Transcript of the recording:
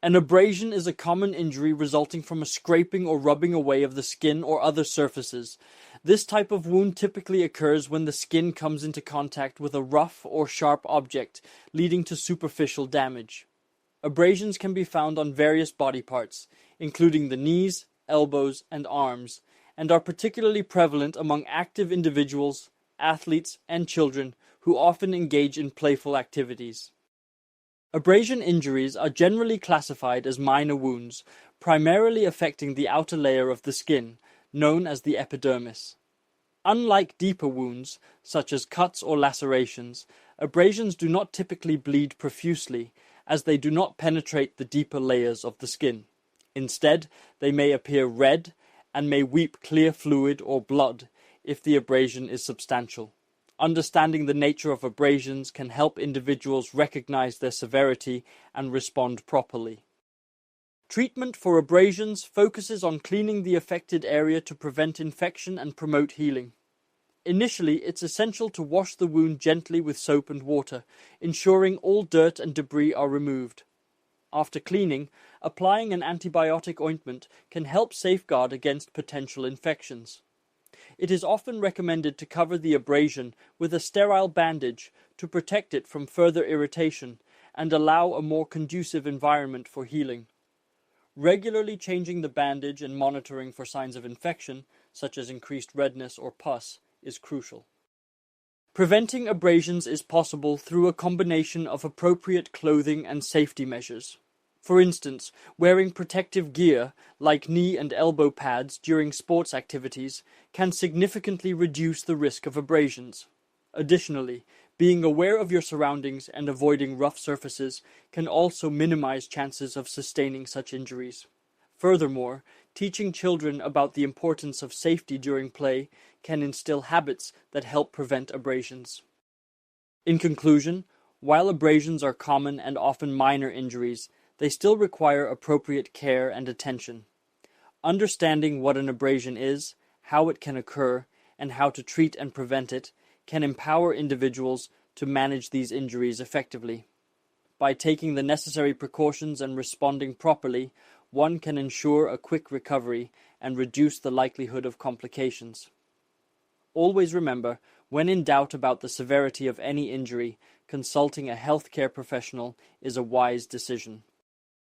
An abrasion is a common injury resulting from a scraping or rubbing away of the skin or other surfaces. This type of wound typically occurs when the skin comes into contact with a rough or sharp object, leading to superficial damage. Abrasions can be found on various body parts, including the knees, elbows, and arms, and are particularly prevalent among active individuals, athletes, and children who often engage in playful activities. Abrasion injuries are generally classified as minor wounds, primarily affecting the outer layer of the skin, known as the epidermis. Unlike deeper wounds, such as cuts or lacerations, abrasions do not typically bleed profusely, as they do not penetrate the deeper layers of the skin. Instead, they may appear red and may weep clear fluid or blood if the abrasion is substantial. Understanding the nature of abrasions can help individuals recognize their severity and respond properly. Treatment for abrasions focuses on cleaning the affected area to prevent infection and promote healing. Initially, it's essential to wash the wound gently with soap and water, ensuring all dirt and debris are removed. After cleaning, applying an antibiotic ointment can help safeguard against potential infections. It is often recommended to cover the abrasion with a sterile bandage to protect it from further irritation and allow a more conducive environment for healing. Regularly changing the bandage and monitoring for signs of infection, such as increased redness or pus, is crucial. Preventing abrasions is possible through a combination of appropriate clothing and safety measures. For instance, wearing protective gear like knee and elbow pads during sports activities can significantly reduce the risk of abrasions. Additionally, being aware of your surroundings and avoiding rough surfaces can also minimize chances of sustaining such injuries. Furthermore, teaching children about the importance of safety during play can instill habits that help prevent abrasions. In conclusion, while abrasions are common and often minor injuries, they still require appropriate care and attention. Understanding what an abrasion is, how it can occur, and how to treat and prevent it can empower individuals to manage these injuries effectively. By taking the necessary precautions and responding properly, one can ensure a quick recovery and reduce the likelihood of complications. Always remember, when in doubt about the severity of any injury, consulting a healthcare professional is a wise decision.